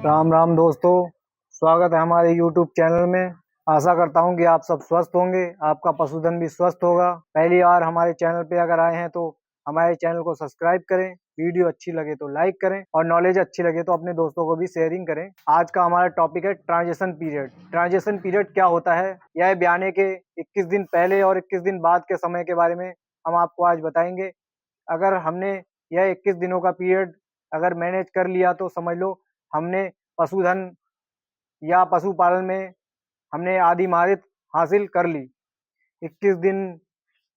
राम राम दोस्तों, स्वागत है हमारे YouTube चैनल में। आशा करता हूं कि आप सब स्वस्थ होंगे, आपका पशुधन भी स्वस्थ होगा। पहली बार हमारे चैनल पे अगर आए हैं तो हमारे चैनल को सब्सक्राइब करें, वीडियो अच्छी लगे तो लाइक करें और नॉलेज अच्छी लगे तो अपने दोस्तों को भी शेयरिंग करें। आज का हमारा टॉपिक है ट्रांजिशन पीरियड। ट्रांजिशन पीरियड क्या होता है, यह ब्याने के 21 दिन पहले और 21 दिन बाद के समय के बारे में हम आपको आज बताएंगे। अगर हमने यह 21 दिनों का पीरियड अगर मैनेज कर लिया तो समझ लो हमने पशुधन या पशुपालन में हमने आधी महारत हासिल कर ली। 21 दिन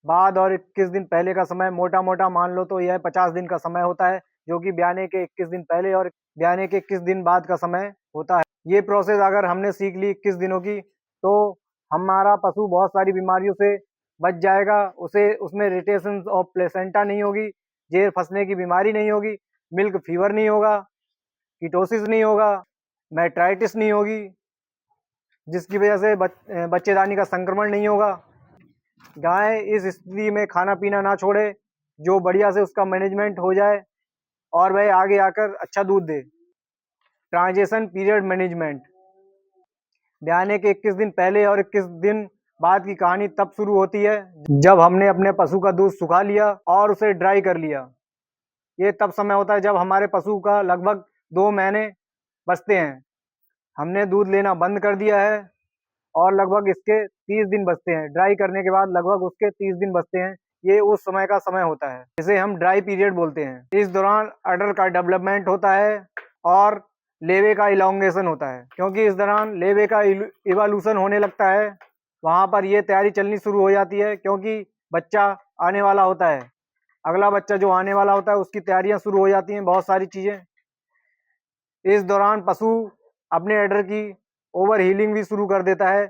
बाद और 21 दिन पहले का समय मोटा-मोटा मान लो तो यह 50 दिन का समय होता है, जो कि ब्याने के 21 दिन पहले और ब्याने के 21 दिन बाद का समय होता है। ये प्रोसेस अगर हमने सीख ली 21 दिनों की, तो हमारा पशु बहुत सारी बीमारियों से बच जाएगा। उसे उसमें रिटेशन ऑफ प्लेसेंटा नहीं होगी, जेर फंसने की बीमारी नहीं होगी, मिल्क फीवर नहीं होगा, कीटोसिस नहीं होगा, मैट्राइटिस नहीं होगी, जिसकी वजह से बच्चेदानी का संक्रमण नहीं होगा। गाय इस स्थिति में खाना पीना ना छोड़े, जो बढ़िया से उसका मैनेजमेंट हो जाए और वह आगे आकर अच्छा दूध दे। Transition period management. ब्याने के 21 दिन पहले और 21 दिन बाद की कहानी तब शुरू होती है जब हमने अपने पशु का दूध सुखा लिया और उसे ड्राई कर लिया। ये तब समय होता है जब हमारे पशु का लगभग 2 महीने बचते हैं। हमने दूध लेना बंद कर दिया है और लगभग इसके 30 दिन बचते हैं। ड्राई करने के बाद लगभग उसके 30 दिन बचते हैं। ये उस समय का समय होता है, इसे हम ड्राई पीरियड बोलते हैं। इस दौरान अडर का डेवलपमेंट होता है और लेवे का इलॉन्गेशन होता है। क्योंकि इस दौरान लेवे का इवोल्यूशन होने लगता है, वहाँ पर ये तैयारी चलनी शुरू हो जाती है, क्योंकि बच्चा आने वाला होता है। अगला बच्चा जो आने वाला होता है उसकी तैयारियां शुरू हो जाती हैं, बहुत सारी चीज़ें। इस दौरान पशु अपने अडर की ओवर हीलिंग भी शुरू कर देता है,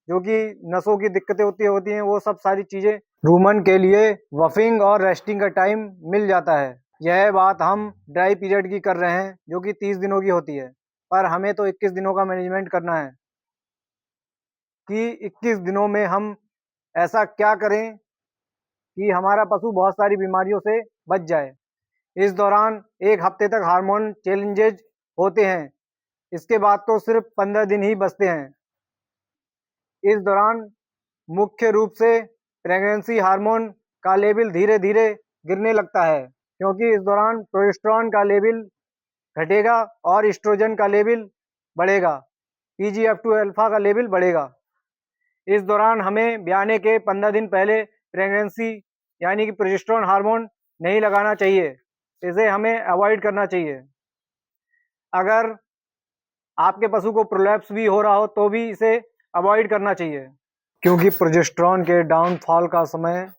जो कि नसों की दिक्कतें होती हैं, वो सब सारी चीज़ें रूमन के लिए वफिंग और रेस्टिंग का टाइम मिल जाता है। यह बात हम ड्राई पीरियड की कर रहे हैं, जो कि 30 दिनों की होती है, पर हमें तो 21 दिनों का मैनेजमेंट करना है कि 21 दिनों में हम ऐसा क्या करें कि हमारा पशु बहुत सारी बीमारियों से बच जाए। इस दौरान 1 हफ्ते तक हार्मोन चैलेंजेज होते हैं, इसके बाद तो सिर्फ 15 दिन ही बचते हैं। इस दौरान मुख्य रूप से प्रेगनेंसी हार्मोन का लेवल धीरे धीरे गिरने लगता है, क्योंकि इस दौरान प्रोजेस्टेरॉन का लेवल घटेगा और एस्ट्रोजन का लेवल बढ़ेगा, PGF2 अल्फा का लेवल बढ़ेगा। इस दौरान हमें ब्याने के 15 दिन पहले प्रेगनेंसी यानी कि प्रोजेस्टेरॉन हार्मोन नहीं लगाना चाहिए, इसे हमें अवॉइड करना चाहिए। अगर आपके पशु को प्रोलैप्स भी हो रहा हो तो भी इसे अवॉइड करना चाहिए, क्योंकि प्रोजेस्टेरॉन के डाउनफॉल का समय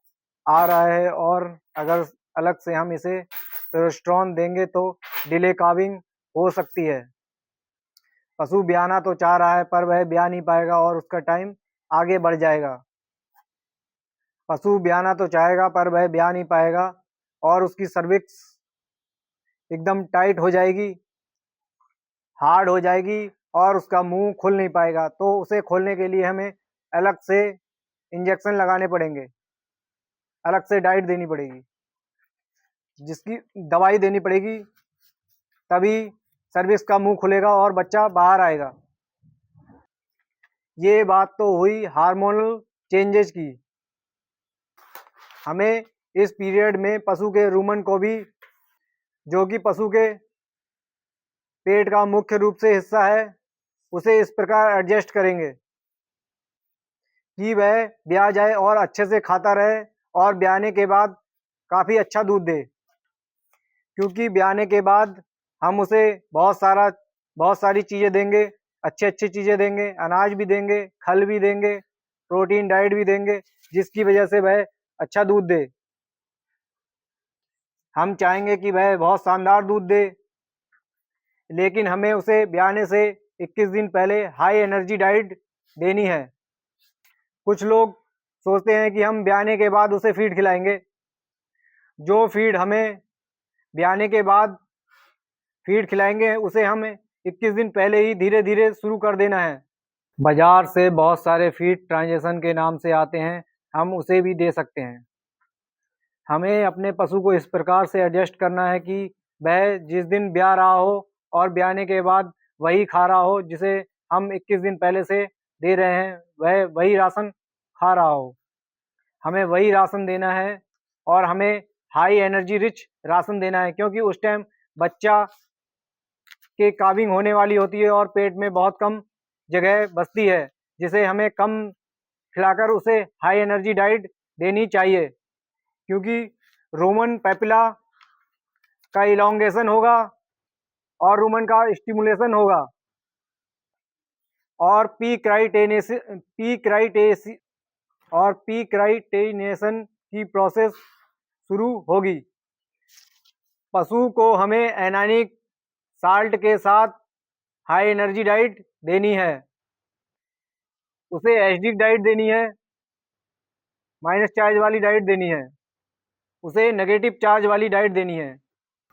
आ रहा है और अगर अलग से हम इसे प्रोजेस्टेरॉन देंगे तो डिले काविंग हो सकती है। पशु ब्याना तो चाह रहा है पर वह ब्या नहीं पाएगा और उसका टाइम आगे बढ़ जाएगा। पशु ब्याना तो चाहेगा पर वह ब्या नहीं पाएगा और उसकी सर्विक्स एकदम टाइट हो जाएगी, हार्ड हो जाएगी और उसका मुंह खुल नहीं पाएगा। तो उसे खोलने के लिए हमें अलग से इंजेक्शन लगाने पड़ेंगे, अलग से डाइट देनी पड़ेगी, जिसकी दवाई देनी पड़ेगी, तभी सर्विक्स का मुंह खुलेगा और बच्चा बाहर आएगा। ये बात तो हुई हार्मोनल चेंजेस की। हमें इस पीरियड में पशु के रूमन को भी, जो कि पशु के पेट का मुख्य रूप से हिस्सा है, उसे इस प्रकार एडजस्ट करेंगे कि वह ब्या जाए और अच्छे से खाता रहे और ब्याने के बाद काफ़ी अच्छा दूध दे। क्योंकि ब्याने के बाद हम उसे बहुत सारी चीज़ें देंगे, अच्छी अच्छी चीज़ें देंगे, अनाज भी देंगे, खल भी देंगे, प्रोटीन डाइट भी देंगे, जिसकी वजह से वह अच्छा दूध दे। हम चाहेंगे कि वह बहुत शानदार दूध दे, लेकिन हमें उसे ब्याने से 21 दिन पहले हाई एनर्जी डाइट देनी है। कुछ लोग सोचते हैं कि हम ब्याने के बाद उसे फीड खिलाएंगे। जो फीड हमें ब्याने के बाद फीड खिलाएंगे उसे हमें 21 दिन पहले ही धीरे धीरे शुरू कर देना है। बाजार से बहुत सारे फीड ट्रांजिशन के नाम से आते हैं, हम उसे भी दे सकते हैं। हमें अपने पशु को इस प्रकार से एडजस्ट करना है कि वह जिस दिन ब्या रहा हो और ब्याने के बाद वही खा रहा हो, जिसे हम 21 दिन पहले से दे रहे हैं, वह वही राशन खा रहा हो। हमें वही राशन देना है और हमें हाई एनर्जी रिच राशन देना है, क्योंकि उस टाइम बच्चा के काविंग होने वाली होती है और पेट में बहुत कम जगह बचती है, जिसे हमें कम खिलाकर उसे हाई एनर्जी डाइट देनी चाहिए, क्योंकि रोमन पैपिला का इलॉन्गेशन होगा और रूमन का स्टिमुलेशन होगा और पी क्राइटेनेशन की प्रोसेस शुरू होगी। पशु को हमें एनानिक साल्ट के साथ हाई एनर्जी डाइट देनी है, उसे एसिडिक डाइट देनी है, माइनस चार्ज वाली डाइट देनी है, उसे नेगेटिव चार्ज वाली डाइट देनी है।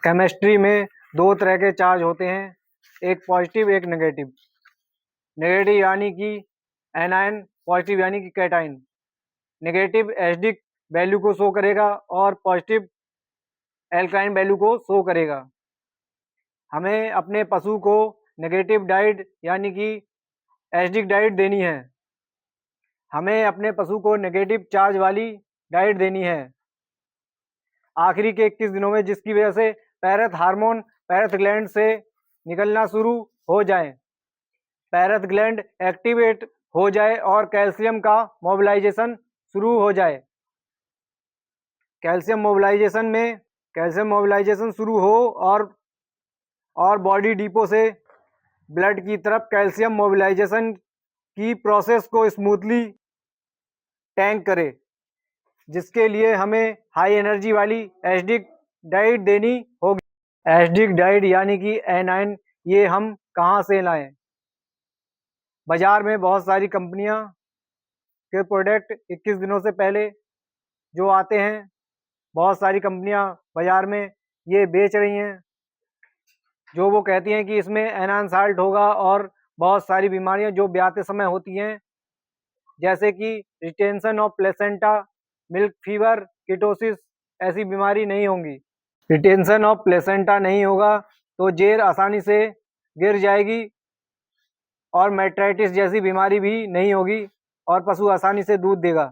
केमिस्ट्री में दो तरह के चार्ज होते हैं, एक पॉजिटिव एक नेगेटिव। नेगेटिव यानी कि एनायन, पॉजिटिव यानी कि कैटाइन। नेगेटिव एसिडिक वैल्यू को शो करेगा और पॉजिटिव एल्काइन वैल्यू को शो करेगा। हमें अपने पशु को नेगेटिव डाइट यानी कि एसिडिक डाइट देनी है। हमें अपने पशु को नेगेटिव चार्ज वाली डाइट देनी है आखिरी के 21 दिनों में, जिसकी वजह से पैरेथ हार्मोन पैरेथ ग्लैंड से निकलना शुरू हो जाए, पैरेथ ग्लैंड एक्टिवेट हो जाए और कैल्शियम का मोबिलाइजेशन शुरू हो जाए। कैल्शियम मोबिलाइजेशन शुरू हो और बॉडी डिपो से ब्लड की तरफ कैल्शियम मोबिलाइजेशन की प्रोसेस को स्मूथली टैंक करे, जिसके लिए हमें हाई एनर्जी वाली एसिडिक डाइट देनी होगी। एसिडिक डाइट यानी कि एनाइन, ये हम कहाँ से लाएं? बाजार में बहुत सारी कंपनियां के प्रोडक्ट 21 दिनों से पहले जो आते हैं, बहुत सारी कंपनियां बाजार में ये बेच रही हैं, जो वो कहती हैं कि इसमें एनान साल्ट होगा और बहुत सारी बीमारियां जो ब्याते समय होती हैं, जैसे कि retention of placenta, milk fever, ketosis, ऐसी बीमारी नहीं होंगी। रिटेंशन ऑफ प्लेसेंटा नहीं होगा तो जेर आसानी से गिर जाएगी और मेट्राइटिस जैसी बीमारी भी नहीं होगी और पशु आसानी से दूध देगा।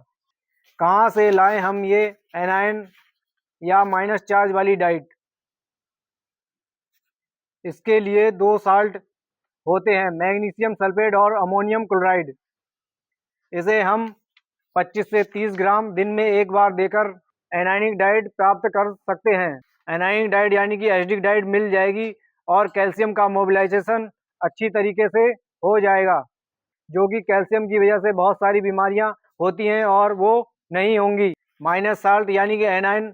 कहाँ से लाएं हम ये एनायन या माइनस चार्ज वाली डाइट? इसके लिए दो साल्ट होते हैं, मैग्नीशियम सल्फेट और अमोनियम क्लोराइड। इसे हम 25 से 30 ग्राम दिन में एक बार देकर एनायनिक डाइट प्राप्त कर सकते हैं। एनायनिक डाइट यानी कि एसिडिक डाइट मिल जाएगी और कैल्शियम का मोबिलाइजेशन अच्छी तरीके से हो जाएगा, जो कि कैल्शियम की वजह से बहुत सारी बीमारियां होती हैं और वो नहीं होंगी। माइनस साल्ट यानी कि एनायन।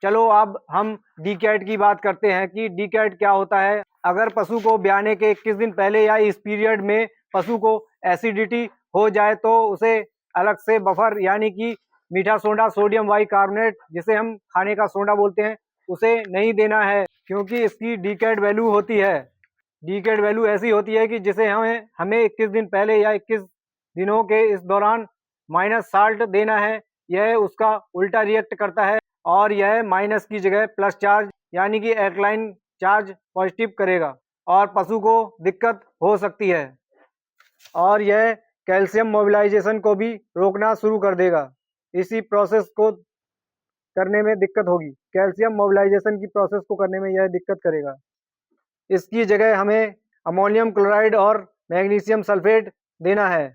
चलो अब हम डीकैट की बात करते हैं कि डीकैट क्या होता है। अगर पशु को ब्याने के 21 दिन पहले या इस पीरियड में पशु को एसिडिटी हो जाए तो उसे अलग से बफर यानी कि मीठा सोडा, सोडियम बाइकार्बोनेट, जिसे हम खाने का सोडा बोलते हैं, उसे नहीं देना है, क्योंकि इसकी डीकैट वैल्यू होती है। डीकैट वैल्यू ऐसी होती है कि जिसे हमें 21 दिन पहले या 21 दिनों के इस दौरान माइनस साल्ट देना है। यह उसका उल्टा रिएक्ट करता है और यह माइनस की जगह प्लस चार्ज यानी कि एल्कलाइन चार्ज पॉजिटिव करेगा और पशु को दिक्कत हो सकती है और यह कैल्शियम मोबिलाइजेशन को भी रोकना शुरू कर देगा। इसी प्रोसेस को करने में दिक्कत होगी, कैल्शियम मोबिलाइजेशन की प्रोसेस को करने में यह दिक्कत करेगा। इसकी जगह हमें अमोनियम क्लोराइड और मैग्नीशियम सल्फेट देना है।